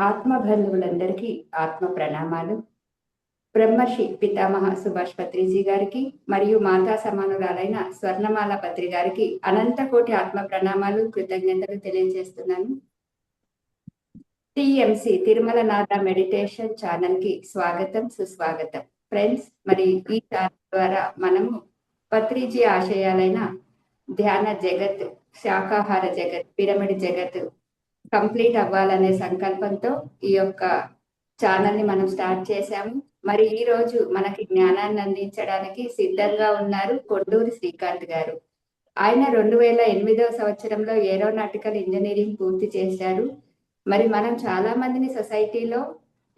ఆత్మ బంధువులందరికీ ఆత్మ ప్రణామాలు. బ్రహ్మర్షి పితామహ సుభాష్ పత్రిజీ గారికి మరియు మాతా సమానురాలైన స్వర్ణమాల పత్రి గారికి అనంత కోటి ఆత్మ ప్రణామాలు, కృతజ్ఞతలు తెలియజేస్తున్నాను. టిఎంసి తిరుమల నాథ మెడిటేషన్ ఛానల్ కి స్వాగతం, సుస్వాగతం. ఫ్రెండ్స్, మరి ఈ ఛానల్ ద్వారా మనము పత్రిజీ ఆశయాలైన ధ్యాన జగత్, శాకాహార జగత్, పిరమిడ్ జగత్ కంప్లీట్ అవ్వాలనే సంకల్పంతో ఈ యొక్క ఛానల్ ని మనం స్టార్ట్ చేశాము. మరి ఈ రోజు మనకి జ్ఞానాన్ని అందించడానికి సిద్ధంగా ఉన్నారు కొండూరి శ్రీకాంత్ గారు. ఆయన 2008వ సంవత్సరంలో ఏరోనాటికల్ ఇంజనీరింగ్ పూర్తి చేశారు. మరి మనం చాలా మందిని సొసైటీలో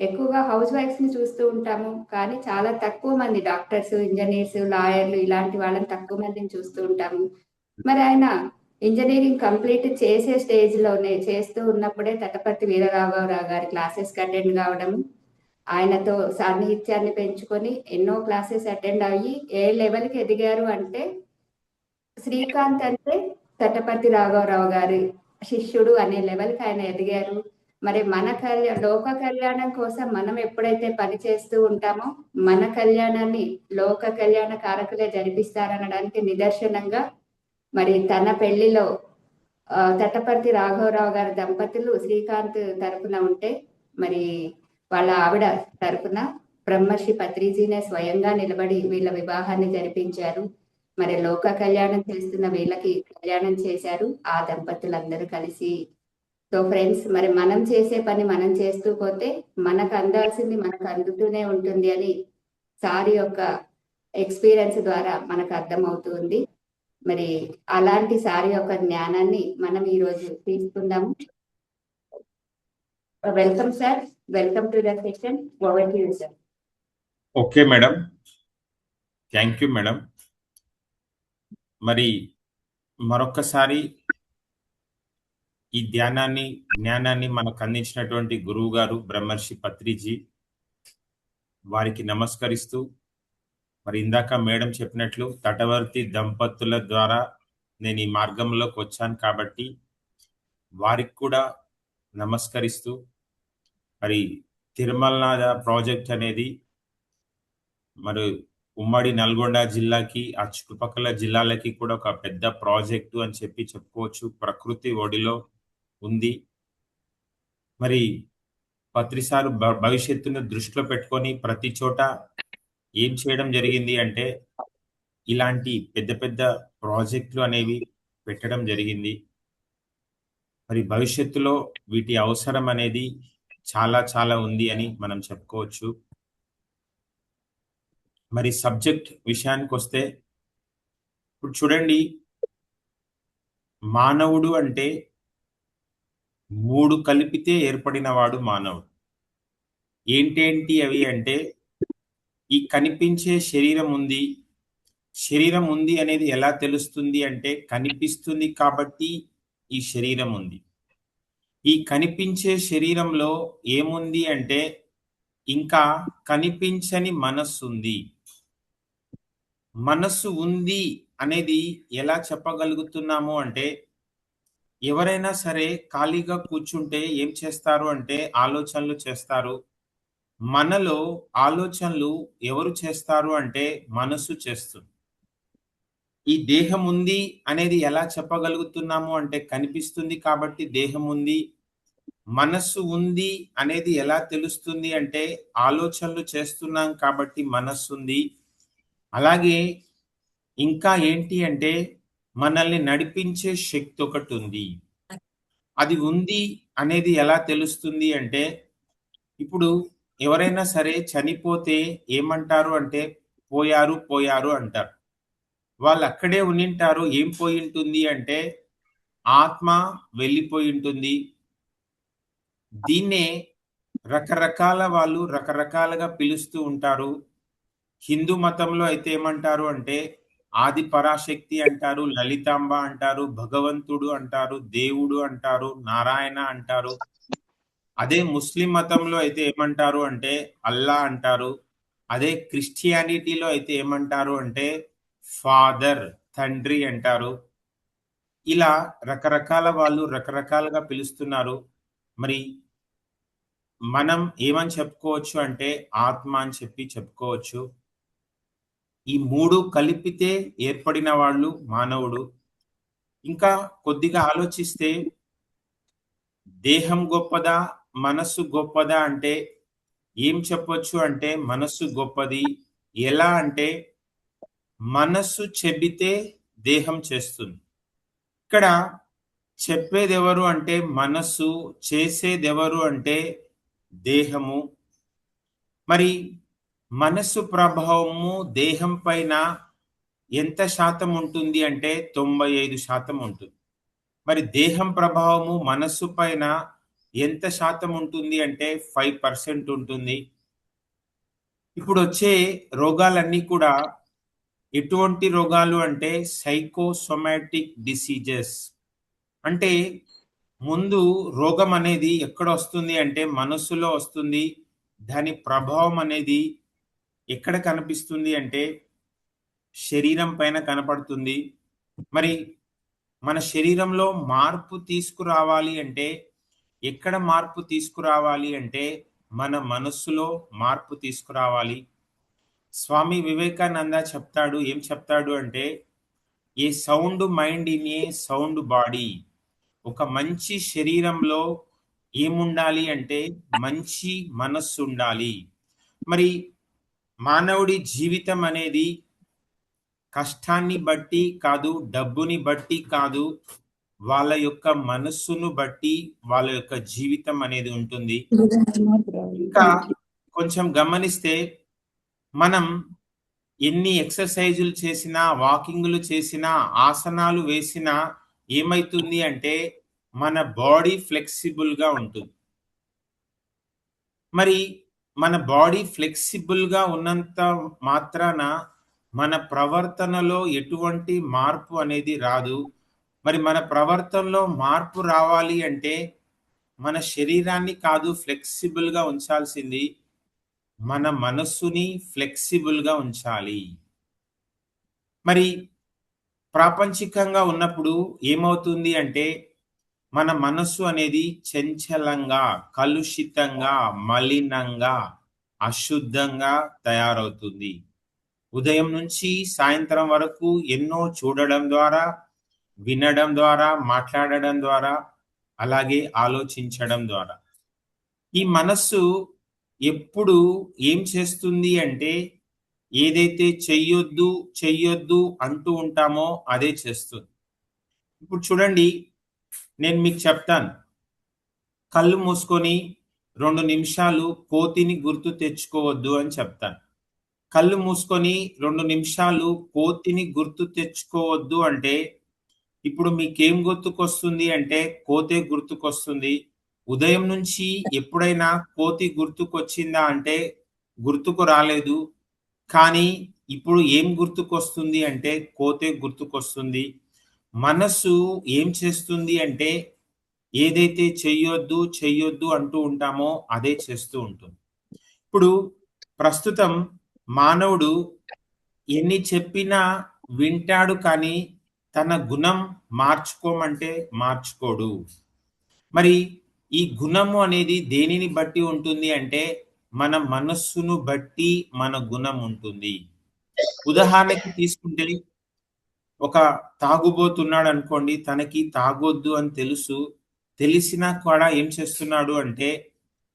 ఎక్కువగా హౌస్ వైఫ్స్ ని చూస్తూ ఉంటాము, కానీ చాలా తక్కువ మంది డాక్టర్స్, ఇంజనీర్స్, లాయర్లు ఇలాంటి వాళ్ళని తక్కువ మందిని చూస్తూ ఉంటాము. మరి ఆయన ఇంజనీరింగ్ కంప్లీట్ చేసే స్టేజ్ లోనే చేస్తూ ఉన్నప్పుడే తటపర్తి వీరరాఘవరావు గారి క్లాసెస్ అటెండ్ కావడము, ఆయనతో సాన్నిహిత్యాన్ని పెంచుకొని ఎన్నో క్లాసెస్ అటెండ్ అయ్యి ఏ లెవెల్కి ఎదిగారు అంటే శ్రీకాంత్ అంటే తటపర్తి రాఘవరావు గారి శిష్యుడు అనే లెవెల్కి ఆయన ఎదిగారు. మరి మన లోక కళ్యాణం కోసం మనం ఎప్పుడైతే పని చేస్తూ ఉంటామో మన కళ్యాణాన్ని లోక కళ్యాణ కారకులే జరిపిస్తారనడానికి నిదర్శనంగా మరి తన పెళ్లిలో తటపర్తి రాఘవరావు గారి దంపతులు శ్రీకాంత్ తరపున ఉంటే, మరి వాళ్ళ ఆవిడ తరపున బ్రహ్మర్షి పత్రిజీనే స్వయంగా నిలబడి వీళ్ళ వివాహాన్ని జరిపించారు. మరి లోక కళ్యాణం చేస్తున్న వీళ్ళకి కళ్యాణం చేశారు ఆ దంపతులందరూ కలిసి. సో ఫ్రెండ్స్, మరి మనం చేసే పని మనం చేస్తూ పోతే మనకు అందాల్సింది మనకు అందుతూనే ఉంటుంది అని సార్ యొక్క ఎక్స్పీరియన్స్ ద్వారా మనకు అర్థమవుతుంది. మరి అలాంటి సార్ యొక్క జ్ఞానాన్ని మనం ఈ రోజు తీసుకుందాము. Welcome sir, welcome to the session. Over to you sir. Okay madam, thank you madam. మరి మరొక్కసారి ఈ జ్ఞానాన్ని మనకు అందించినటువంటి గురువు గారు బ్రహ్మర్షి పత్రిజీ వారికి నమస్కరిస్తూ, మరి ఇందాక మేడం చెప్పినట్లు తటవర్తి దంపతుల ద్వారా నేను ఈ మార్గంలోకి వచ్చాను కాబట్టి వారికి కూడా నమస్కరిస్తూ, మరి తిరుమలనాథ ప్రాజెక్ట్ అనేది మరి ఉమ్మడి నల్గొండ జిల్లాకి ఆ చుట్టుపక్కల జిల్లాలకి కూడా ఒక పెద్ద ప్రాజెక్టు అని చెప్పుకోవచ్చు. ప్రకృతి ఒడిలో ఉంది. మరి పత్రిసారు భవిష్యత్తును దృష్టిలో పెట్టుకొని ప్రతి చోట ఏం చేయడం జరిగింది అంటే ఇలాంటి పెద్ద పెద్ద ప్రాజెక్టులు అనేవి పెట్టడం జరిగింది. మరి భవిష్యత్తులో వీటి అవసరం అనేది చాలా చాలా ఉంది అని మనం చెప్పుకోవచ్చు. మరి సబ్జెక్ట్ విషయానికి వస్తే ఇప్పుడు చూడండి, మానవుడు అంటే 3 కలిపితే ఏర్పడిన వాడు మానవుడు. ఏంటేంటి అవి అంటే ఈ కనిపించే శరీరం ఉంది అనేది ఎలా తెలుస్తుంది అంటే కనిపిస్తుంది కాబట్టి ఈ శరీరం ఉంది. ఈ కనిపించే శరీరంలో ఏముంది అంటే ఇంకా కనిపించని మనస్సు ఉంది. మనస్సు ఉంది అనేది ఎలా చెప్పగలుగుతున్నాము అంటే ఎవరైనా సరే ఖాళీగా కూర్చుంటే ఏం చేస్తారు అంటే ఆలోచనలు చేస్తారు. మనలో ఆలోచనలు ఎవరు చేస్తారు అంటే మనస్సు చేస్తుంది. ఈ దేహం ఉంది అనేది ఎలా చెప్పగలుగుతున్నాము అంటే కనిపిస్తుంది కాబట్టి దేహం ఉంది. మనస్సు ఉంది అనేది ఎలా తెలుస్తుంది అంటే ఆలోచనలు చేస్తున్నాం కాబట్టి మనస్సు ఉంది. అలాగే ఇంకా ఏంటి అంటే మనల్ని నడిపించే శక్తి ఒకటి ఉంది. అది ఉంది అనేది ఎలా తెలుస్తుంది అంటే ఇప్పుడు ఎవరైనా సరే చనిపోతే ఏమంటారు అంటే పోయారు అంటారు. వాళ్ళు అక్కడే ఉనింటారు. ఏం పోయి ఉంటుంది అంటే ఆత్మ వెళ్ళిపోయి ఉంటుంది. దీన్నే రకరకాల వాళ్ళు రకరకాలుగా పిలుస్తూ ఉంటారు. హిందూ మతంలో అయితే ఏమంటారు అంటే ఆది పరాశక్తి అంటారు, లలితాంబ అంటారు, భగవంతుడు అంటారు, దేవుడు అంటారు, నారాయణ అంటారు. అదే ముస్లిం మతంలో అయితే ఏమంటారు అంటే అల్లా అంటారు. అదే క్రిస్టియానిటీలో అయితే ఏమంటారు అంటే ఫాదర్, తండ్రి అంటారు. ఇలా రకరకాల వాళ్ళు రకరకాలుగా పిలుస్తున్నారు. మరి మనం ఏమని చెప్పుకోవచ్చు అంటే ఆత్మ అని చెప్పుకోవచ్చు. ఈ 3 కలిపితే ఏర్పడిన వాళ్ళు మానవుడు. ఇంకా కొద్దిగా ఆలోచిస్తే దేహం గొప్పదా? మనస్సు గొప్పదా? అంటే ఏం చెప్పొచ్చు అంటే మనస్సు గొప్పది. ఎలా అంటే మనస్సు చెబితే దేహం చేస్తుంది. ఇక్కడ చెప్పేదెవరు అంటే మనస్సు, చేసేదెవరు అంటే దేహము. మరి మనస్సు ప్రభావము దేహం పైన ఎంత శాతం ఉంటుంది అంటే 95% ఉంటుంది. మరి దేహం ప్రభావము మనస్సు పైన ఎంత శాతం ఉంటుంది అంటే 5% ఉంటుంది. ఇప్పుడొచ్చే రోగాలన్నీ కూడా ఎటువంటి రోగాలు అంటే సైకోసోమాటిక్ డిసీజెస్. అంటే ముందు రోగం అనేది ఎక్కడొస్తుంది అంటే మనస్సులో వస్తుంది. దాని ప్రభావం అనేది ఎక్కడ కనిపిస్తుంది అంటే శరీరం పైన కనపడుతుంది. మరి మన శరీరంలో మార్పు తీసుకురావాలి అంటే ఎక్కడ మార్పు తీసుకురావాలి అంటే మన మనస్సులో మార్పు తీసుకురావాలి. స్వామి వివేకానంద చెప్తాడు, ఏం చెప్తాడు అంటే a sound mind in a sound body. ఒక మంచి శరీరంలో ఏముండాలి అంటే మంచి మనస్సు ఉండాలి. మరి మానవుడి జీవితం అనేది కష్టాన్ని బట్టి కాదు, డబ్బుని బట్టి కాదు, వాళ్ళ యొక్క మనస్సును బట్టి వాళ్ళ యొక్క జీవితం అనేది ఉంటుంది. ఇంకా కొంచెం గమనిస్తే మనం ఎన్ని ఎక్సర్సైజులు చేసినా, వాకింగ్‌లు చేసినా, ఆసనాలు వేసినా ఏమైతుంది అంటే మన బాడీ ఫ్లెక్సిబుల్‌గా ఉంటుంది. మరి మన బాడీ ఫ్లెక్సిబుల్‌గా ఉన్నంత మాత్రాన మన ప్రవర్తనలో ఎటువంటి మార్పు అనేది రాదు. మరి మన ప్రవర్తనలో మార్పు రావాలి అంటే మన శరీరాన్ని కాదు ఫ్లెక్సిబుల్‌గా ఉంచాల్సింది. మన మనస్సుని ఫ్లెక్సిబుల్‌గా ఉంచాలి. మరి ప్రాపంచికంగా ఉన్నప్పుడు ఏమవుతుంది అంటే మన మనస్సు అనేది చంచలంగా, కలుషితంగా, మలినంగా, అశుద్ధంగా తయారవుతుంది. ఉదయం నుంచి సాయంత్రం వరకు ఎన్నో చూడడం ద్వారా, వినడం ద్వారా, మాట్లాడడం ద్వారా, అలాగే ఆలోచించడం ద్వారా. ఈ మనస్సు ఎప్పుడు ఏం చేస్తుంది అంటే ఏదైతే చెయ్యొద్దు, చెయ్యొద్దు అంటూ ఉంటామో అదే చేస్తుంది. ఇప్పుడు చూడండి, నేను మీకు చెప్తాను. కళ్ళు మూసుకొని 2 నిమిషాలు కోతిని గుర్తు తెచ్చుకోవద్దు అని చెప్తాను. కళ్ళు మూసుకొని 2 నిమిషాలు కోతిని గుర్తు తెచ్చుకోవద్దు అంటే ఇప్పుడు మీకేం గుర్తుకొస్తుంది అంటే కోతే గుర్తుకొస్తుంది. ఉదయం నుంచి ఎప్పుడైనా కోతి గుర్తుకొచ్చిందా అంటే గుర్తుకు రాలేదు. కానీ ఇప్పుడు ఏం గుర్తుకొస్తుంది అంటే కోతే గుర్తుకొస్తుంది. మనస్సు ఏం చేస్తుంది అంటే ఏదైతే చెయ్యొద్దు, చెయ్యొద్దు అంటూ ఉంటామో అదే చేస్తూ ఉంటుంది. ఇప్పుడు ప్రస్తుతం మానవుడు ఎన్ని చెప్పినా వింటాడు కానీ తన గుణం మార్చుకోమంటే మార్చుకోడు. మరి ఈ గుణము అనేది దేనిని బట్టి ఉంటుంది అంటే మన మనస్సును బట్టి మన గుణం ఉంటుంది. ఉదాహరణకి తీసుకుంటే ఒక తాగుబోతున్నాడు అనుకోండి, తనకి తాగొద్దు అని తెలుసు. తెలిసినా కూడా ఏం చేస్తున్నాడు అంటే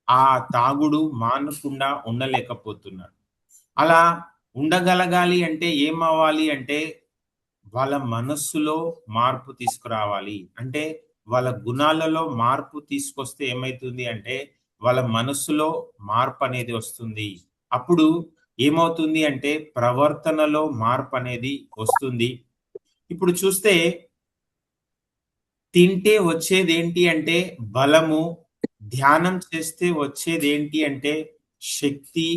ఆ తాగుడు మానకుండా ఉండలేకపోతున్నాడు. అలా ఉండగలగాలి అంటే ఏమవ్వాలి అంటే వాళ్ళ మనస్సులో మార్పు తీసుకురావాలి. అంటే వాళ్ళ గుణాలలో మార్పు తీసుకొస్తే ఏమైతుంది అంటే వాళ్ళ మనస్సులో మార్పనేది వస్తుంది. అప్పుడు ఏమవుతుంది అంటే ప్రవర్తనలో మార్పనేది వస్తుంది. ఇప్పుడు చూస్తే తింటే వచ్చేదేంటి అంటే బలము, ధ్యానం చేస్తే వచ్చేదేంటి అంటే శక్తి.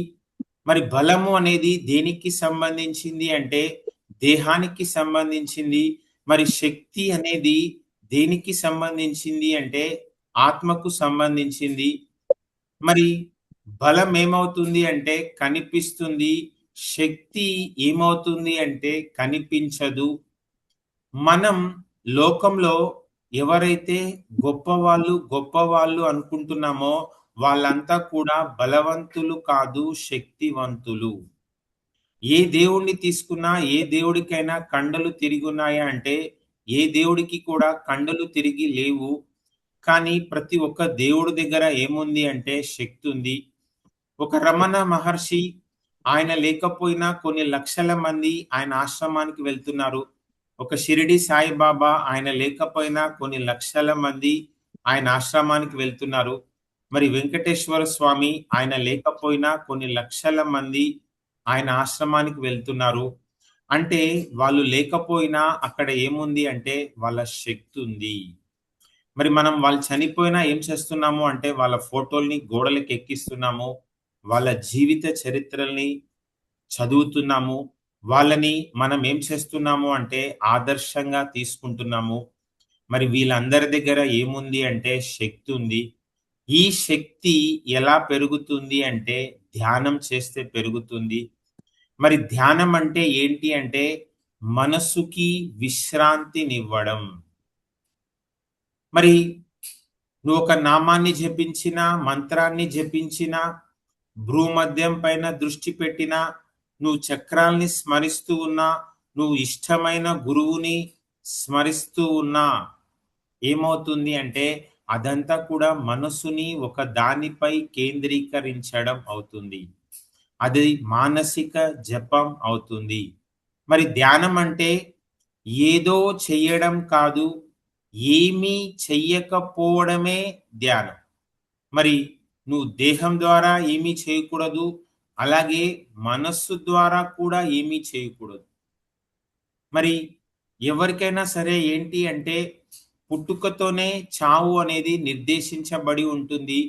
మరి బలము అనేది దేనికి సంబంధించింది అంటే దేహానికి సంబంధించింది. మరి శక్తి అనేది దేనికి సంబంధించింది అంటే ఆత్మకు సంబంధించింది. మరి బలం ఏమవుతుంది అంటే కనిపిస్తుంది. శక్తి ఏమవుతుంది అంటే కనిపించదు. మనం లోకంలో ఎవరైతే గొప్పవాళ్ళు, గొప్పవాళ్ళు అనుకుంటున్నామో వాళ్ళంతా కూడా బలవంతులు కాదు, శక్తివంతులు. ఏ దేవుణ్ణి తీసుకున్నా, ఏ దేవుడికైనా కండలు తిరిగున్నాయా అంటే, ఏ దేవుడికి కూడా కండలు తిరిగి లేవు. కానీ ప్రతి ఒక్క దేవుడి దగ్గర ఏముంది అంటే శక్తుంది. ఒక రమణ మహర్షి ఆయన లేకపోయినా కొన్ని లక్షల మంది ఆయన ఆశ్రమానికి వెళ్తున్నారు. ఒక షిరిడి సాయిబాబా ఆయన లేకపోయినా కొన్ని లక్షల మంది ఆయన ఆశ్రమానికి వెళ్తున్నారు. మరి వెంకటేశ్వర స్వామి ఆయన లేకపోయినా కొన్ని లక్షల మంది ఆయన ఆశ్రమానికి వెళ్తున్నారు. అంటే వాళ్ళు లేకపోయినా అక్కడ ఏముంది అంటే వాళ్ళ శక్తి ఉంది. మరి మనం వాళ్ళు చనిపోయినా ఏం చేస్తున్నాము అంటే వాళ్ళ ఫోటోల్ని గోడలకు ఎక్కిస్తున్నాము. వాళ్ళ జీవిత చరిత్రల్ని చదువుతున్నాము. వాళ్ళని మనం ఏం చేస్తున్నాము అంటే ఆదర్శంగా తీసుకుంటున్నాము. మరి వీళ్ళందరి దగ్గర ఏముంది అంటే శక్తి ఉంది. ఈ శక్తి ఎలా పెరుగుతుంది అంటే ధ్యానం చేస్తే పెరుగుతుంది. మరి ధ్యానం అంటే ఏంటి అంటే మనసుకి విశ్రాంతినివ్వడం. మరి నువ్వు ఒక నామాన్ని జపించినా, మంత్రాన్ని జపించినా, భ్రూమధ్యం పైన దృష్టి పెట్టినా, నువ్వు చక్రాల్ని స్మరిస్తూ ఉన్నా, నువ్వు ఇష్టమైన గురువుని స్మరిస్తూ ఉన్నా, ఏమవుతుంది అంటే అదంతా కూడా మనసుని ఒక దానిపై కేంద్రీకరించడం అవుతుంది. అది మానసిక జపం అవుతుంది. మరి ధ్యానం అంటే ఏదో చెయ్యడం కాదు, ఏమీ చెయ్యకపోవడమే ధ్యానం. మరి నువ్వు దేహం ద్వారా ఏమీ చేయకూడదు. అలాగే మనస్సు ద్వారా కూడా ఏమీ చేయకూడదు. మరి ఎవరికైనా సరే ఏంటి అంటే పుట్టుకతోనే చావు అనేది నిర్దేశించబడి ఉంటుంది.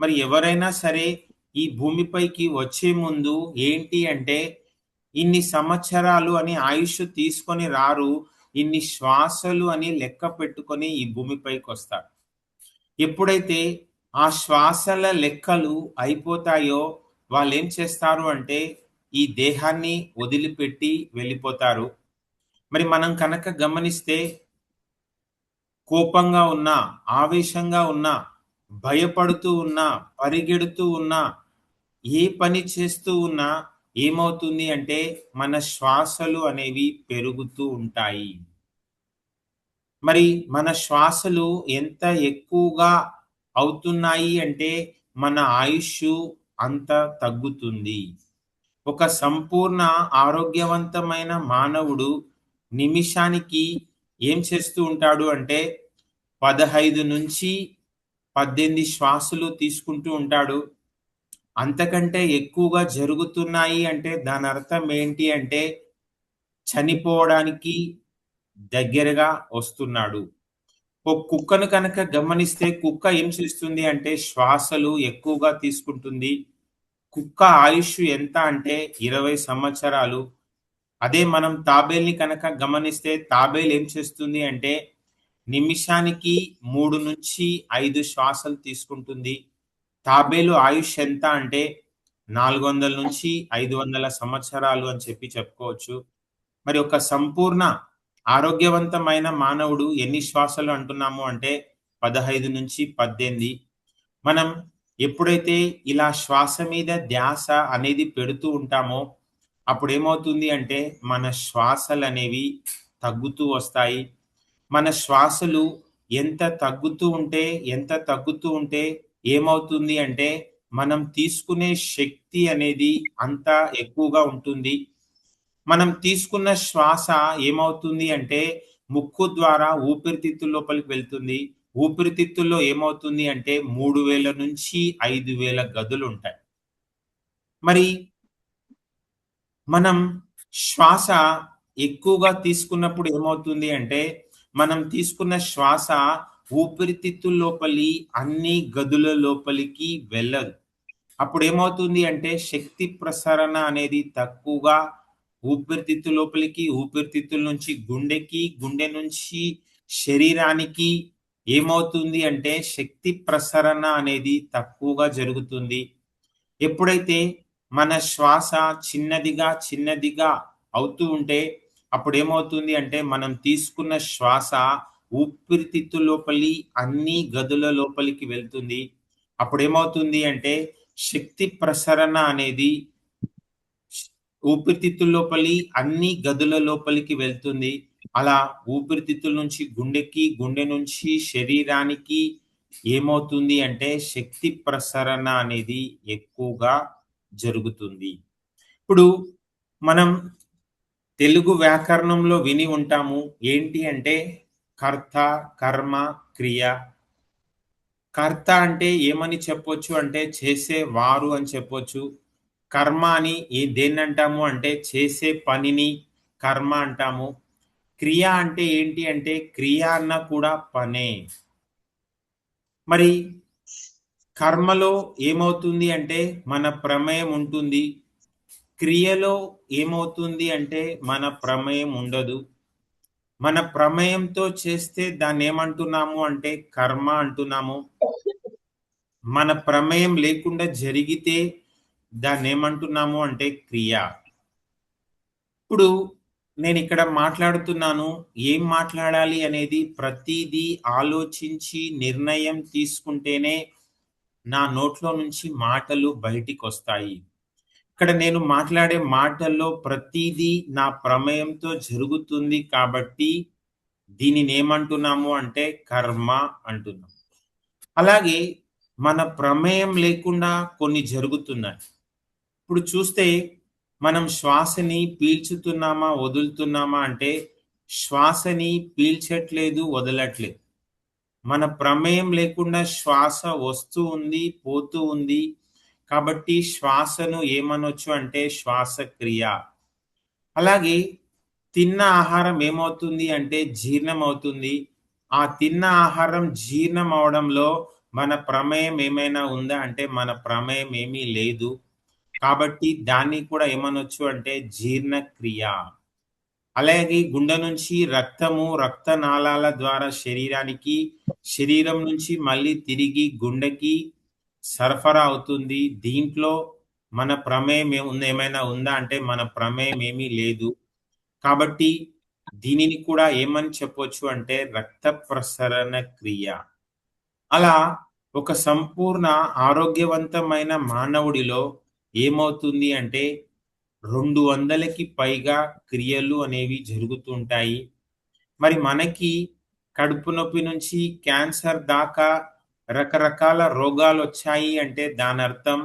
మరి ఎవరైనా సరే ఈ భూమిపైకి వచ్చే ముందు ఏంటి అంటే ఇన్ని సంవత్సరాలు అని ఆయుష్ తీసుకొని రారు. ఇన్ని శ్వాసలు అని లెక్క పెట్టుకొని ఈ భూమిపైకి వస్తారు. ఎప్పుడైతే ఆ శ్వాసల లెక్కలు అయిపోతాయో వాళ్ళేం చేస్తారు అంటే ఈ దేహాన్ని వదిలిపెట్టి వెళ్ళిపోతారు. మరి మనం కనుక గమనిస్తే కోపంగా ఉన్నా, ఆవేశంగా ఉన్నా, భయపడుతూ ఉన్నా, పరిగెడుతూ ఉన్నా, ఏ పని చేస్తూ ఉన్నా ఏమవుతుంది అంటే మన శ్వాసలు అనేవి పెరుగుతూ ఉంటాయి. మరి మన శ్వాసలు ఎంత ఎక్కువగా అవుతున్నాయి అంటే మన ఆయుష్షు అంత తగ్గుతుంది. ఒక సంపూర్ణ ఆరోగ్యవంతమైన మానవుడు నిమిషానికి ఏం చేస్తూ ఉంటాడు అంటే 15 నుంచి 18 శ్వాసలు తీసుకుంటూ ఉంటాడు. అంతకంటే ఎక్కువగా జరుగుతున్నాయి అంటే దాని అర్థం ఏంటి అంటే చనిపోవడానికి దగ్గరగా వస్తున్నాడు. ఒక కుక్కను కనుక గమనిస్తే కుక్క ఏం చేస్తుంది అంటే శ్వాసలు ఎక్కువగా తీసుకుంటుంది. కుక్క ఆయుష్ ఎంత అంటే 20 సంవత్సరాలు. అదే మనం తాబేల్ని కనుక గమనిస్తే తాబేలు ఏం చేస్తుంది అంటే నిమిషానికి 3 నుంచి 5 శ్వాసలు తీసుకుంటుంది. తాబేలు ఆయుష్ ఎంత అంటే 400 నుంచి 500 సంవత్సరాలు అని చెప్పి చెప్పుకోవచ్చు. మరి ఒక సంపూర్ణ ఆరోగ్యవంతమైన మానవుడు ఎన్ని శ్వాసలు అంటున్నాము అంటే 15 నుంచి 18. మనం ఎప్పుడైతే ఇలా శ్వాస మీద ధ్యాస అనేది పెడుతూ ఉంటామో అప్పుడు ఏమవుతుంది అంటే మన శ్వాసలు అనేవి తగ్గుతూ వస్తాయి. మన శ్వాసలు ఎంత తగ్గుతూ ఉంటే ఏమవుతుంది అంటే మనం తీసుకునే శక్తి అనేది అంత ఎక్కువగా ఉంటుంది. మనం తీసుకున్న శ్వాస ఏమవుతుంది అంటే ముక్కు ద్వారా ఊపిరితిత్తుల లోపలికి వెళ్తుంది. ఊపిరితిత్తుల్లో ఏమవుతుంది అంటే 3000 నుంచి 5000 గదులు ఉంటాయి. మరి మనం శ్వాస ఎక్కువగా తీసుకున్నప్పుడు ఏమవుతుంది అంటే మనం తీసుకున్న శ్వాస ఊపిరితిత్తుల లోపలి అన్ని గదుల లోపలికి వెళ్ళదు. అప్పుడు ఏమవుతుంది అంటే శక్తి ప్రసరణ అనేది తక్కువగా ఊపిరితిత్తుల లోపలికి, ఊపిరితిత్తుల నుంచి గుండెకి, గుండె నుంచి శరీరానికి ఏమవుతుంది అంటే శక్తి ప్రసరణ అనేది తక్కువగా జరుగుతుంది. ఎప్పుడైతే మన శ్వాస చిన్నదిగా అవుతూ ఉంటే అప్పుడు ఏమవుతుంది అంటే మనం తీసుకున్న శ్వాస ఊపిరితిత్తుల లోపలి అన్ని గదుల లోపలికి వెళ్తుంది. అప్పుడేమవుతుంది అంటే శక్తి ప్రసరణ అనేది ఊపిరితిత్తుల లోపలి అన్ని గదుల లోపలికి వెళ్తుంది. అలా ఊపిరితిత్తుల నుంచి గుండెకి, గుండె నుంచి శరీరానికి ఏమవుతుంది అంటే శక్తి ప్రసరణ అనేది ఎక్కువగా జరుగుతుంది. ఇప్పుడు మనం తెలుగు వ్యాకరణంలో విని ఉంటాము. ఏంటి అంటే కర్త, కర్మ, క్రియ. కర్త అంటే ఏమని చెప్పొచ్చు అంటే చేసేవారు అని చెప్పొచ్చు. కర్మ అని దేన్నంటాము అంటే చేసే పనిని కర్మ అంటాము. క్రియ అంటే ఏంటి అంటే క్రియ అన్న కూడా పనే. మరి కర్మలో ఏమవుతుంది అంటే మన ప్రమేయం ఉంటుంది. క్రియలో ఏమవుతుంది అంటే మన ప్రమేయం ఉండదు. మన ప్రమేయంతో చేస్తే దాన్ని ఏమంటున్నాము అంటే కర్మ అంటున్నాము. మన ప్రమేయం లేకుండా జరిగితే దాన్ని ఏమంటున్నాము అంటే క్రియ. ఇప్పుడు నేను ఇక్కడ మాట్లాడుతున్నాను. ఏం మాట్లాడాలి అనేది ప్రతిదీ ఆలోచించి నిర్ణయం తీసుకుంటేనే నా నోట్లో నుంచి మాటలు బయటికొస్తాయి. ఇక్కడ నేను మాట్లాడే మాటల్లో ప్రతిదీ నా ప్రమేయంతో జరుగుతుంది కాబట్టి దీనిని ఏమంటున్నాము అంటే కర్మ అంటున్నాం. అలాగే మన ప్రమేయం లేకుండా కొన్ని జరుగుతున్నాయి. ఇప్పుడు చూస్తే మనం శ్వాసని పీల్చుతున్నామా వదులుతున్నామా అంటే శ్వాసని పీల్చట్లేదు, వదలట్లేదు. మన ప్రమేయం లేకుండా శ్వాస వస్తూ ఉంది, పోతూ ఉంది. కాబట్టి శ్వాసను ఏమనొచ్చు అంటే శ్వాసక్రియ. అలాగే తిన్న ఆహారం ఏమవుతుంది అంటే జీర్ణం అవుతుంది. ఆ తిన్న ఆహారం జీర్ణం అవడంలో మన ప్రమేయం ఏమైనా ఉందా అంటే మన ప్రమేయం ఏమీ లేదు. కాబట్టి దాన్ని కూడా ఏమనొచ్చు అంటే జీర్ణక్రియ. అలాగే గుండె నుంచి రక్తము రక్తనాళాల ద్వారా శరీరానికి, శరీరం నుంచి మళ్ళీ తిరిగి గుండెకి సరఫరా అవుతుంది. దీంట్లో మన ప్రమేయం ఏమైనా ఉందా అంటే మన ప్రమేయం ఏమీ లేదు. కాబట్టి దీనిని కూడా ఏమని చెప్పొచ్చు అంటే రక్త ప్రసరణ క్రియ. అలా ఒక సంపూర్ణ ఆరోగ్యవంతమైన మానవుడిలో ఏమవుతుంది అంటే 200కి పైగా క్రియలు అనేవి జరుగుతుంటాయి. మరి మనకి కడుపు నొప్పి నుంచి క్యాన్సర్ దాకా రకరకాల రోగాలొచ్చాయి అంటే దానర్థం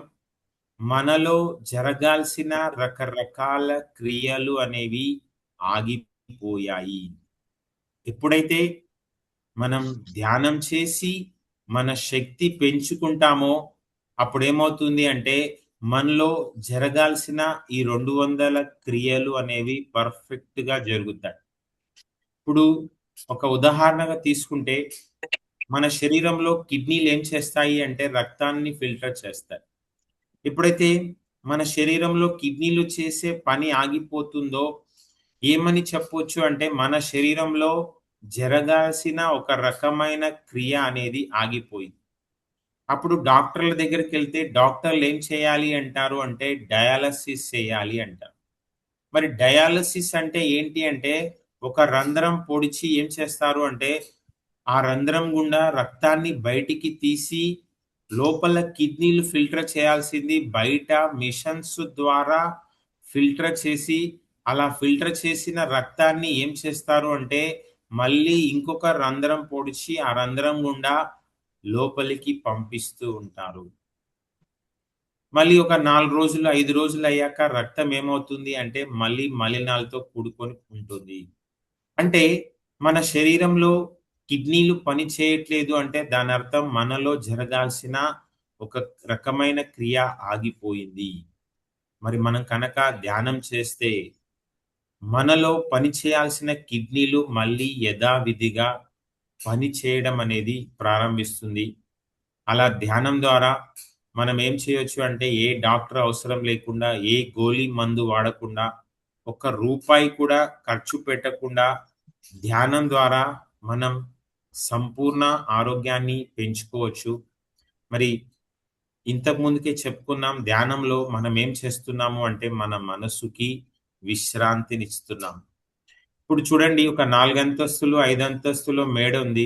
మనలో జరగాల్సిన రకరకాల క్రియలు అనేవి ఆగిపోయాయి. ఎప్పుడైతే మనం ధ్యానం చేసి మన శక్తి పెంచుకుంటామో అప్పుడేమవుతుంది అంటే మనలో జరగాల్సిన ఈ 200 క్రియలు అనేవి పర్ఫెక్ట్‌గా జరుగుతాయి. ఇప్పుడు ఒక ఉదాహరణగా తీసుకుంటే మన శరీరంలో కిడ్నీలు ఏం చేస్తాయి అంటే రక్తాన్ని ఫిల్టర్ చేస్తాయి. ఎప్పుడైతే మన శరీరంలో కిడ్నీలు చేసే పని ఆగిపోతుందో ఏమని చెప్పొచ్చు అంటే మన శరీరంలో జరగాల్సిన ఒక రకమైన క్రియ అనేది ఆగిపోయింది. అప్పుడు డాక్టర్ల దగ్గరికెళ్తే డాక్టర్లు ఏం చేయాలి అంటారు అంటే డయాలసిస్ చేయాలి అంటారు. మరి డయాలసిస్ అంటే ఏంటి అంటే ఒక రంధ్రం పొడిచి ఏం చేస్తారు అంటే ఆ రంధ్రం గుండా రక్తాన్ని బయటికి తీసి లోపల కిడ్నీలు ఫిల్టర్ చేయాల్సింది బయట మిషన్స్ ద్వారా ఫిల్టర్ చేసి అలా ఫిల్టర్ చేసిన రక్తాన్ని ఏం చేస్తారు అంటే మళ్ళీ ఇంకొక రంధ్రం పొడిచి ఆ రంధ్రం గుండా లోపలికి పంపిస్తూ ఉంటారు. మళ్ళీ ఒక 4 రోజులు, 5 రోజులు అయ్యాక రక్తం ఏమవుతుంది అంటే మళ్ళీ మలినాలతో కూడుకొని ఉంటుంది. అంటే మన శరీరంలో కిడ్నీలు పని చేయట్లేదు అంటే దానర్థం మనలో జరగాల్సిన ఒక రకమైన క్రియ ఆగిపోయింది. మరి మనం కనుక ధ్యానం చేస్తే మనలో పని చేయాల్సిన కిడ్నీలు మళ్ళీ యథావిధిగా పని చేయడం అనేది ప్రారంభిస్తుంది. అలా ధ్యానం ద్వారా మనం ఏం చేయొచ్చు అంటే ఏ డాక్టర్ అవసరం లేకుండా, ఏ గోళీ మందు వాడకుండా, ఒక్క రూపాయి కూడా ఖర్చు పెట్టకుండా ధ్యానం ద్వారా మనం సంపూర్ణ ఆరోగ్యాన్ని పెంచుకోవచ్చు. మరి ఇంతకు ముందుకే చెప్పుకున్నాం ధ్యానంలో మనం ఏం చేస్తున్నాము అంటే మన మనసుకి విశ్రాంతినిస్తున్నాం. ఇప్పుడు చూడండి ఒక 4 అంతస్తులు, 5 అంతస్తులో మేడ ఉంది.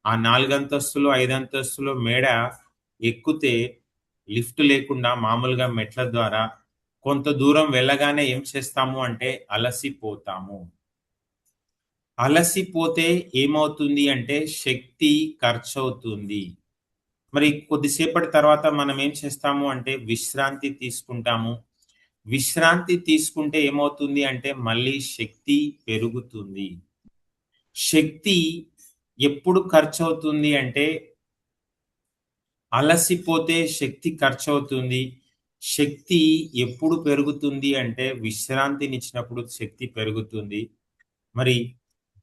ఆ 4 అంతస్తులు, 5 అంతస్తులో మేడ ఎక్కితే లిఫ్ట్ లేకుండా మామూలుగా మెట్ల ద్వారా కొంత దూరం వెళ్ళగానే ఏం చేస్తాము అంటే అలసిపోతాము. అలసిపోతే ఏమవుతుంది అంటే శక్తి ఖర్చవుతుంది. మరి కొద్దిసేపటి తర్వాత మనం ఏం చేస్తాము అంటే విశ్రాంతి తీసుకుంటాము. విశ్రాంతి తీసుకుంటే ఏమవుతుంది అంటే మళ్ళీ శక్తి పెరుగుతుంది. శక్తి ఎప్పుడు ఖర్చవుతుంది అంటే అలసిపోతే శక్తి ఖర్చవుతుంది. శక్తి ఎప్పుడు పెరుగుతుంది అంటే విశ్రాంతినిచ్చినప్పుడు శక్తి పెరుగుతుంది. మరి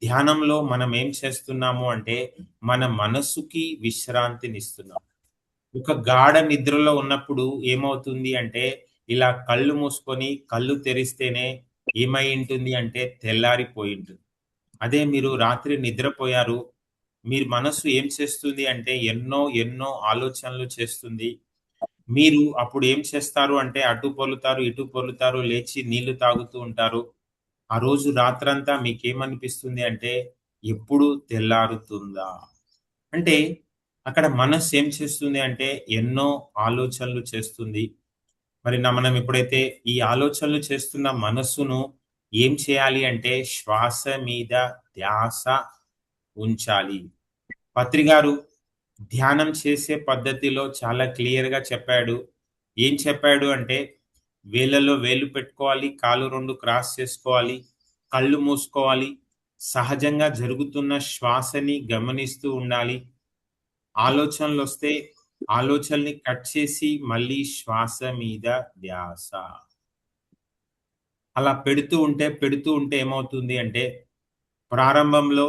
ధ్యానంలో మనం ఏం చేస్తున్నాము అంటే మన మనస్సుకి విశ్రాంతినిస్తున్నాం. ఒక గాఢ నిద్రలో ఉన్నప్పుడు ఏమవుతుంది అంటే ఇలా కళ్ళు మూసుకొని కళ్ళు తెరిస్తేనే ఏమై ఉంటుంది అంటే తెల్లారిపోయి ఉంటుంది. అదే మీరు రాత్రి నిద్రపోయారు. మీరు మనస్సు ఏం చేస్తుంది అంటే ఎన్నో ఎన్నో ఆలోచనలు చేస్తుంది. మీరు అప్పుడు ఏం చేస్తారు అంటే అటు పొర్లుతారు, ఇటు పొర్లుతారు, లేచి నీళ్లు తాగుతూ ఉంటారు. ఆ రోజు రాత్రంతా మీకేమనిపిస్తుంది అంటే ఎప్పుడు తెల్లారుతుందా? అంటే అక్కడ మనస్సు ఏం చేస్తుంది అంటే ఎన్నో ఆలోచనలు చేస్తుంది. మరి మనం ఎప్పుడైతే ఈ ఆలోచనలు చేస్తున్న మనస్సును ఏం చేయాలి అంటే శ్వాస మీద ధ్యాస ఉంచాలి. పత్రి గారు ధ్యానం చేసే పద్ధతిలో చాలా క్లియర్‌గా చెప్పాడు. ఏం చెప్పాడు అంటే వేళ్ళలో వేలు పెట్టుకోవాలి, కాళ్ళు 2 క్రాస్ చేసుకోవాలి, కళ్ళు మూసుకోవాలి, సహజంగా జరుగుతున్న శ్వాసని గమనిస్తూ ఉండాలి. ఆలోచనలొస్తే ఆలోచనని కట్ చేసి మళ్ళీ శ్వాస మీద ధ్యాస. అలా పెడుతూ ఉంటే ఏమవుతుంది అంటే ప్రారంభంలో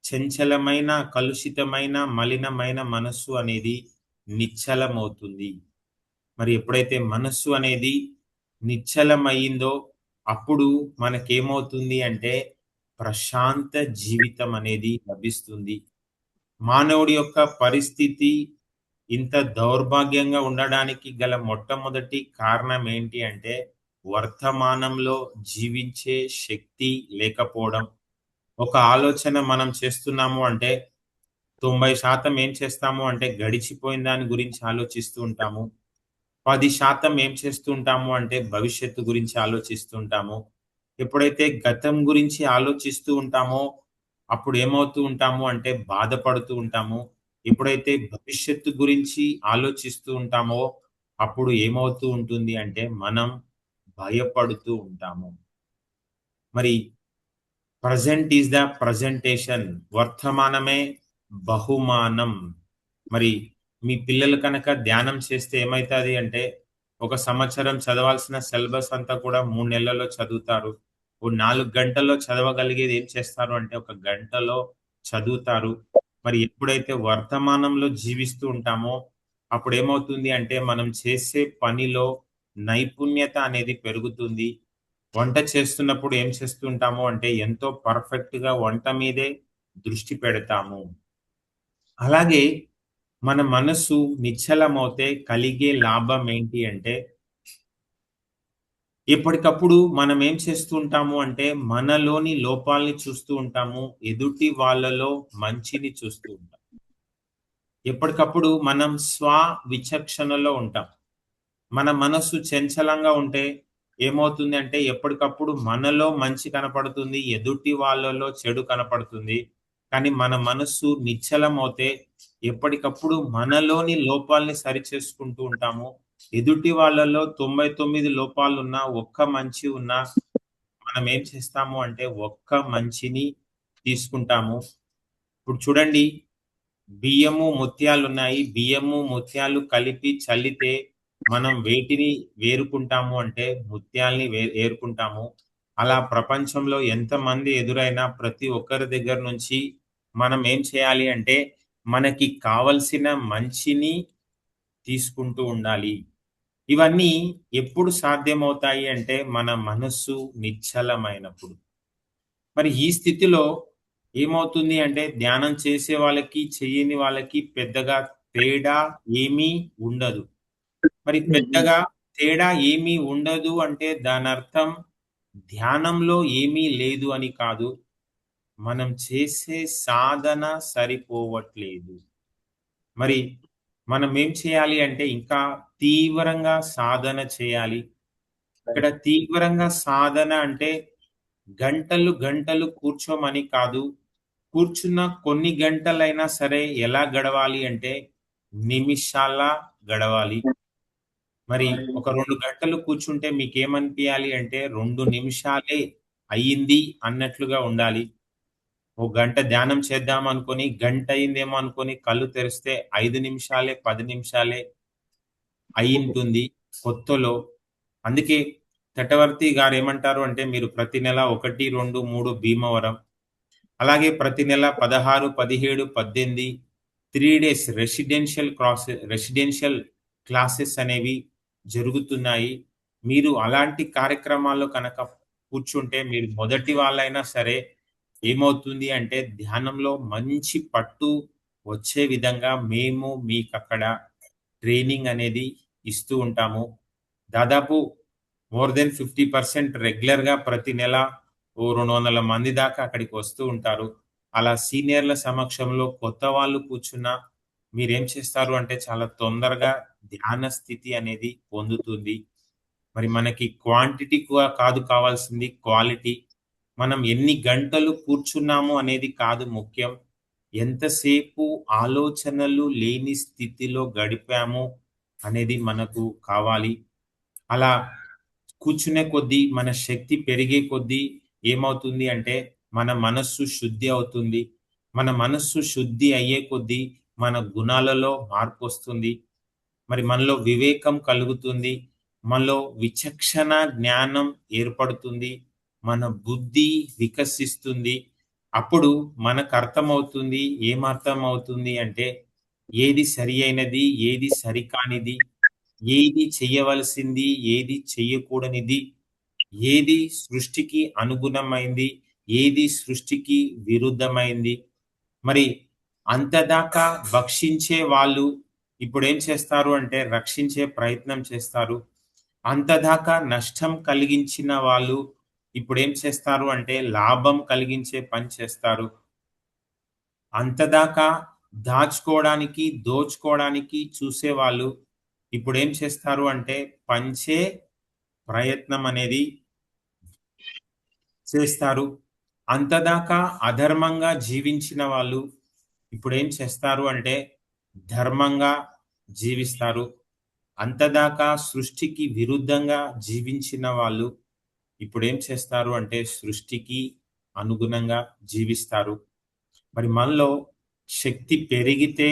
చంచలమైన, కలుషితమైన, మలినమైన మనస్సు అనేది నిశ్చలమవుతుంది. మరి ఎప్పుడైతే మనస్సు అనేది నిశ్చలమయిందో అప్పుడు మనకేమవుతుంది అంటే ప్రశాంత జీవితం అనేది లభిస్తుంది. మానవుడి యొక్క పరిస్థితి ఇంత దౌర్భాగ్యంగా ఉండడానికి గల మొట్టమొదటి కారణం ఏంటి అంటే వర్తమానంలో జీవించే శక్తి లేకపోవడం. ఒక ఆలోచన మనం చేస్తున్నాము అంటే 90% ఏం చేస్తాము అంటే గడిచిపోయిన దాని గురించి ఆలోచిస్తూ ఉంటాము. 10% ఏం చేస్తూ ఉంటాము అంటే భవిష్యత్తు గురించి ఆలోచిస్తూ ఉంటాము. ఎప్పుడైతే గతం గురించి ఆలోచిస్తూ ఉంటామో అప్పుడు ఏమవుతూ ఉంటాము అంటే బాధపడుతూ ఉంటాము. ఎప్పుడైతే భవిష్యత్తు గురించి ఆలోచిస్తూ ఉంటామో అప్పుడు ఏమవుతూ ఉంటుంది అంటే మనం భయపడుతూ ఉంటాము. మరి ప్రెజెంట్ ఈస్ ద ప్రెజెంటేషన్. వర్తమానమే బహుమానం. మరి మీ పిల్లలు కనుక ధ్యానం చేస్తే ఏమైతది అంటే, ఒక సంవత్సరం చదవాల్సిన సిలబస్ అంతా కూడా 3 నెలల్లో చదువుతారు. ఓ 4 గంటల్లో చదవగలిగేది ఏం చేస్తారు అంటే, ఒక గంటలో చదువుతారు. మరి ఎప్పుడైతే వర్తమానంలో జీవిస్తూ ఉంటామో, అప్పుడేమవుతుంది అంటే, మనం చేసే పనిలో నైపుణ్యత అనేది పెరుగుతుంది. వంట చేస్తున్నప్పుడు ఏం చేస్తుంటాము అంటే ఎంతో పర్ఫెక్ట్‌గా వంట మీదే దృష్టి పెడతాము. అలాగే మన మనస్సు నిశ్చలమవుతే కలిగే లాభం ఏంటి అంటే, ఎప్పటికప్పుడు మనం ఏం చేస్తూ ఉంటాము అంటే మనలోని లోపాల్ని చూస్తూ ఉంటాము. ఎదుటి వాళ్ళలో మంచిని చూస్తూ ఉంటాం. ఎప్పటికప్పుడు మనం విచక్షణలో ఉంటాం. మన మనస్సు చంచలంగా ఉంటే ఏమవుతుంది అంటే ఎప్పటికప్పుడు మనలో మంచి కనపడుతుంది, ఎదుటి వాళ్ళలో చెడు కనపడుతుంది. కానీ మన మనస్సు నిశ్చలమవుతే ఎప్పటికప్పుడు మనలోని లోపాల్ని సరిచేసుకుంటూ ఉంటాము. ఎదుటి వాళ్ళలో 99 లోపాలున్నా, ఒక్క మంచి ఉన్నా మనం ఏం చేస్తాము అంటే ఒక్క మంచిని తీసుకుంటాము. ఇప్పుడు చూడండి, బియ్యము, ముత్యాలున్నాయి. బియ్యము, ముత్యాలు కలిపి చల్లితే మనం వేటిని వేరుకుంటాము అంటే ముత్యాల్ని ఏరుకుంటాము. అలా ప్రపంచంలో ఎంతమంది ఎదురైనా ప్రతి ఒక్కరి దగ్గర నుంచి మనం ఏం చేయాలి అంటే మనకి కావలసిన మంచిని తీసుకుంటూ ఉండాలి. ఇవన్నీ ఎప్పుడు సాధ్యమవుతాయి అంటే మన మనస్సు నిశ్చలమైనప్పుడు. మరి ఈ స్థితిలో ఏమవుతుంది అంటే ధ్యానం చేసే వాళ్ళకి, చెయ్యని వాళ్ళకి పెద్దగా తేడా ఏమీ ఉండదు. మరి పెద్దగా తేడా ఏమీ ఉండదు అంటే దానర్థం ధ్యానంలో ఏమీ లేదు అని కాదు. మనం చేసే సాధన సరిపోవట్లేదు. మరి మనం ఏం చేయాలి అంటే ఇంకా తీవ్రంగా సాధన చేయాలి. ఇక్కడ తీవ్రంగా సాధన అంటే గంటలు గంటలు కూర్చోమని కాదు. కూర్చున్న కొన్ని గంటలైనా సరే ఎలా గడవాలి అంటే నిమిషాల్లా గడవాలి. మరి ఒక 2 గంటలు కూర్చుంటే మీకేమనిపియాలి అంటే 2 నిమిషాలే అయ్యింది అన్నట్లుగా ఉండాలి. ఓ గంట ధ్యానం చేద్దాం అనుకోని గంట అయిందేమో అనుకోని కళ్ళు తెరిస్తే 5 నిమిషాలే, 10 నిమిషాలే అయ్యుంటుంది కొత్తలో. అందుకే చటవర్తి గారేమంటారు అంటే మీరు ప్రతి నెల 1, 2, 3 భీమవరం, అలాగే ప్రతి నెల 16, 17, 18 3 డేస్ రెసిడెన్షియల్ క్లాసెస్ అనేవి జరుగుతున్నాయి. మీరు అలాంటి కార్యక్రమాల్లో కనుక కూర్చుంటే మీరు మొదటి వాళ్ళైనా సరే ఏమవుతుంది అంటే ధ్యానంలో మంచి పట్టు వచ్చే విధంగా మేము మీకక్కడ ట్రైనింగ్ అనేది ఇస్తూ ఉంటాము. దాదాపు మోర్ దెన్ 50% రెగ్యులర్‌గా ప్రతి నెల ఓ 200 మంది దాకా అక్కడికి వస్తూ ఉంటారు. అలా సీనియర్‌ల సమక్షంలో కొత్త వాళ్ళు కూర్చున్నా మీరేం చేస్తారు అంటే చాలా తొందరగా ధ్యాన స్థితి అనేది పొందుతుంది. మరి మనకి క్వాంటిటీ కాదు కావాల్సింది క్వాలిటీ. మనం ఎన్ని గంటలు కూర్చున్నాము అనేది కాదు ముఖ్యం. ఎంతసేపు ఆలోచనలు లేని స్థితిలో గడిపాము అనేది మనకు కావాలి. అలా కూర్చునే కొద్దీ మన శక్తి పెరిగే కొద్దీ ఏమవుతుంది అంటే మన మనస్సు శుద్ధి అవుతుంది. మన మనస్సు శుద్ధి అయ్యే కొద్దీ మన గుణాలలో మార్పొస్తుంది. మరి మనలో వివేకం కలుగుతుంది. మనలో విచక్షణ జ్ఞానం ఏర్పడుతుంది. మన బుద్ధి వికసిస్తుంది. అప్పుడు మనకర్థమవుతుంది. ఏమర్థమవుతుంది అంటే ఏది సరి అయినది, ఏది సరికానిది, ఏది చెయ్యవలసింది, ఏది చెయ్యకూడనిది, ఏది సృష్టికి అనుగుణమైంది, ఏది సృష్టికి విరుద్ధమైంది. మరి అంతదాకా భక్షించే వాళ్ళు ఇప్పుడేం చేస్తారు అంటే రక్షించే ప్రయత్నం చేస్తారు. అంతదాకా నష్టం కలిగించిన వాళ్ళు ఇప్పుడేం చేస్తారు అంటే లాభం కలిగించే పని చేస్తారు. అంతదాకా దాచుకోవడానికి, దోచుకోవడానికి చూసేవాళ్ళు ఇప్పుడేం చేస్తారు అంటే పంచే ప్రయత్నం అనేది చేస్తారు. అంతదాకా అధర్మంగా జీవించిన వాళ్ళు ఇప్పుడేం చేస్తారు అంటే ధర్మంగా జీవిస్తారు. అంతదాకా సృష్టికి విరుద్ధంగా జీవించిన వాళ్ళు ఇప్పుడేం చేస్తారు అంటే సృష్టికి అనుగుణంగా జీవిస్తారు. మరి మనలో శక్తి పెరిగితే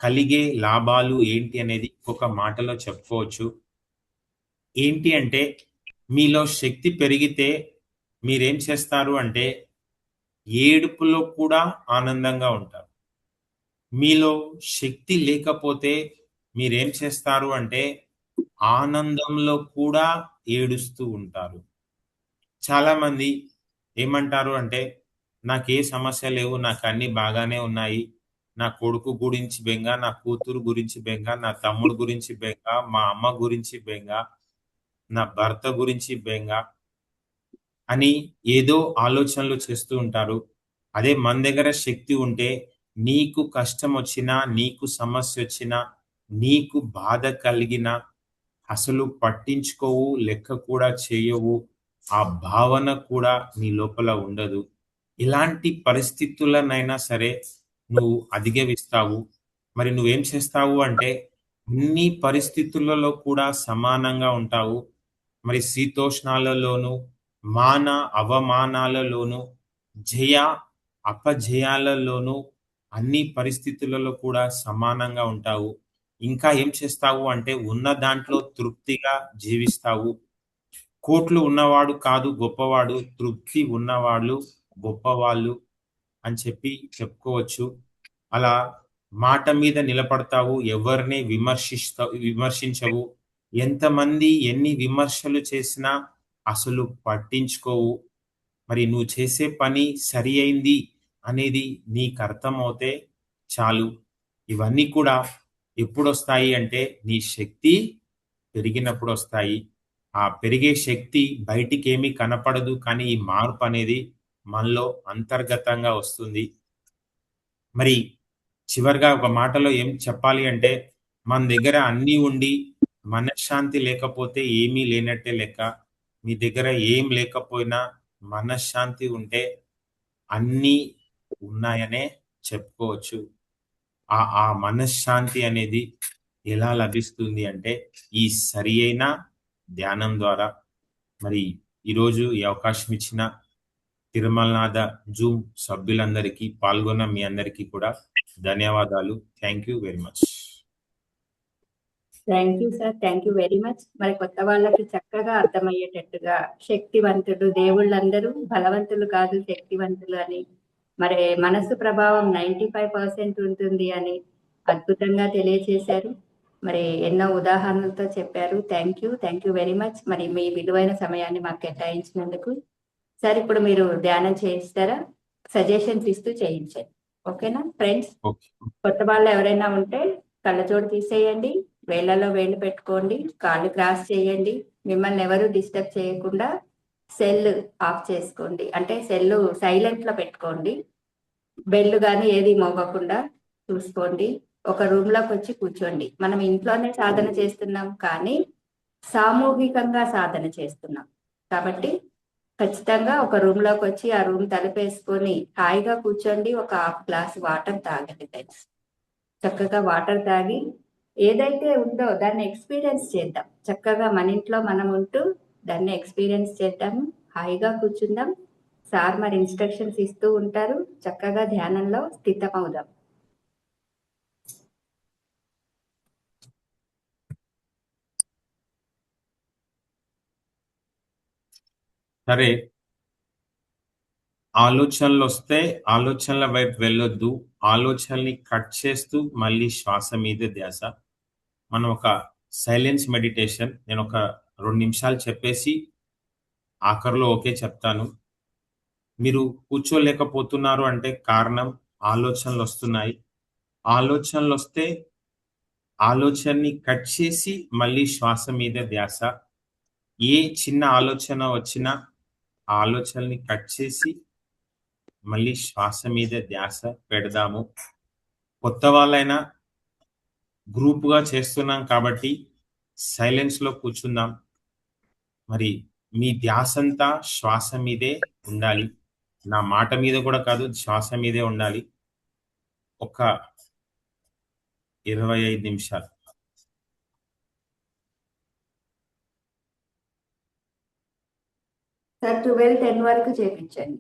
కలిగే లాభాలు ఏంటి అనేది ఒక మాటలో చెప్పుకోవచ్చు. ఏంటి అంటే మీలో శక్తి పెరిగితే మీరేం చేస్తారు అంటే ఏడుపులో కూడా ఆనందంగా ఉంటారు. మీలో శక్తి లేకపోతే మీరేం చేస్తారు అంటే ఆనందంలో కూడా ఏడుస్తూ ఉంటారు. చాలామంది ఏమంటారు అంటే నాకే సమస్య లేవు, నాకన్నీ బాగానే ఉన్నాయి. నా కొడుకు గురించి బెంగ, నా కూతురు గురించి బెంగ, నా తమ్ముడు గురించి బెంగ, మా అమ్మ గురించి బెంగ, నా భర్త గురించి బెంగ అని ఏదో ఆలోచనలు చేస్తూ ఉంటారు. అదే మన దగ్గర శక్తి ఉంటే నీకు కష్టమొచ్చినా, నీకు సమస్యొచ్చినా, నీకు బాధ కలిగినా అసలు పట్టించుకోవు, లెక్క కూడా చేయవు. ఆ భావన కూడా నీ లోపల ఉండదు. ఇలాంటి పరిస్థితులనైనా సరే నువ్వు అధిగమిస్తావు. మరి నువ్వేం చేస్తావు అంటే అన్ని పరిస్థితులలో కూడా సమానంగా ఉంటావు. మరి శీతోష్ణాలలోను, మాన అవమానాలలోను, జయ అపజయాలలోను అన్ని పరిస్థితులలో కూడా సమానంగా ఉంటావు. ఇంకా ఏం చేస్తావు అంటే ఉన్న దాంట్లో తృప్తిగా జీవిస్తావు. కోట్లు ఉన్నవాడు కాదు గొప్పవాడు. తృప్తి ఉన్నవాళ్ళు గొప్పవాళ్ళు అని చెప్పి చెప్పుకోవచ్చు. అలా మాట మీద నిలబడతావు. ఎవరిని విమర్శించవు. ఎంతమంది ఎన్ని విమర్శలు చేసినా అసలు పట్టించుకోవు. మరి నువ్వు చేసే పని సరి అయింది అనేది నీకు అర్థమవుతే చాలు. ఇవన్నీ కూడా ఎప్పుడొస్తాయి అంటే నీ శక్తి పెరిగినప్పుడొస్తాయి. ఆ పెరిగే శక్తి బయటికేమీ కనపడదు. కానీ ఈ మార్పనేది మనలో అంతర్గతంగా వస్తుంది. మరి చివరగా ఒక మాటలో ఏం చెప్పాలి అంటే మన దగ్గర అన్నీ ఉండి మనశ్శాంతి లేకపోతే ఏమీ లేనట్టే లెక్క. మీ దగ్గర ఏం లేకపోయినా మనశ్శాంతి ఉంటే అన్నీ ఉన్నాయనే చెప్పుకోవచ్చు. ఆ మనశ్శాంతి అనేది ఎలా లభిస్తుంది అంటే ఈ సరి అయిన ధ్యానం ద్వారా. మరి ఈరోజు ఈ అవకాశం ఇచ్చిన తిరుమలనాథ జూమ్ సభ్యులందరికీ, పాల్గొన్న మీ అందరికీ కూడా ధన్యవాదాలు. Thank you very much. Thank you sir, thank you very much. మరి కొత్త వాళ్ళకి చక్కగా అర్థమయ్యేటట్టుగా శక్తివంతుడు, దేవుళ్ళందరూ బలవంతులు కాదు శక్తివంతులు అని, మరి మనసు ప్రభావం 95% ఉంటుంది అని అద్భుతంగా తెలియచేశారు. మరి ఎన్నో ఉదాహరణలతో చెప్పారు. Thank you very much. మరి మీ విలువైన సమయాన్ని మాకు కేటాయించినందుకు. సార్, ఇప్పుడు మీరు ధ్యానం చేయిస్తారా? సజెషన్స్ ఇస్తూ చేయించండి. ఓకేనా ఫ్రెండ్స్? ఓకే. కొత్త వాళ్ళు ఎవరైనా ఉంటే కళ్ళజోడు తీసేయండి, వేళ్లలో వేళ్ళు పెట్టుకోండి, కాళ్ళు క్రాస్ చేయండి. మిమ్మల్ని ఎవరు డిస్టర్బ్ చేయకుండా సెల్ ఆఫ్ చేసుకోండి, అంటే సెల్ సైలెంట్ లో పెట్టుకోండి. బెల్ కానీ ఏది మోగకుండా చూసుకోండి. ఒక రూమ్ లోకి వచ్చి కూర్చోండి. మనం ఇంట్లోనే సాధన చేస్తున్నాం కానీ సామూహికంగా సాధన చేస్తున్నాం కాబట్టి ఖచ్చితంగా ఒక రూమ్ లోకి వచ్చి ఆ రూమ్ తలుపేసుకొని హాయిగా కూర్చోండి. ఒక హాఫ్ గ్లాస్ వాటర్ తాగండి ఫ్రెండ్స్. చక్కగా వాటర్ తాగి ఏదైతే ఉందో దాన్ని ఎక్స్పీరియన్స్ చేద్దాం. చక్కగా మన ఇంట్లో మనం ఉంటూ దాన్ని ఎక్స్పీరియన్స్ చేద్దాము. హాయిగా కూర్చుందాం. సార్ మరి ఇన్స్ట్రక్షన్స్ ఇస్తూ ఉంటారు. చక్కగా ధ్యానంలో స్థితమవుదాం. సరే, ఆలోచనలు వస్తే ఆలోచనల వైపు వెళ్ళొద్దు. ఆలోచనల్ని కట్ చేస్తూ మళ్ళీ శ్వాస మీద ధ్యాస. మనం ఒక సైలెన్స్ మెడిటేషన్, నేను ఒక 2 నిమిషాలు చెప్పేసి ఆఖరిలో ఓకే చెప్తాను. మీరు కూర్చోలేకపోతున్నారు అంటే కారణం ఆలోచనలు వస్తున్నాయి. ఆలోచనలు వస్తే ఆలోచనని కట్ చేసి మళ్ళీ శ్వాస మీద ధ్యాస. ఏ చిన్న ఆలోచన వచ్చినా ఆ ఆలోచనని కట్ చేసి మళ్ళీ శ్వాస మీద ధ్యాస పెడదాము. కొత్త వాళ్ళైనా గ్రూప్గా చేస్తున్నాం కాబట్టి సైలెన్స్ లో కూర్చుందాం. మరి మీ ధ్యాసంతా శ్వాస మీదే ఉండాలి. నా మాట మీద కూడా కాదు, శ్వాస మీదే ఉండాలి. ఒక 25 నిమిషాలు. సార్ 12-10 వరకు చేపించండి.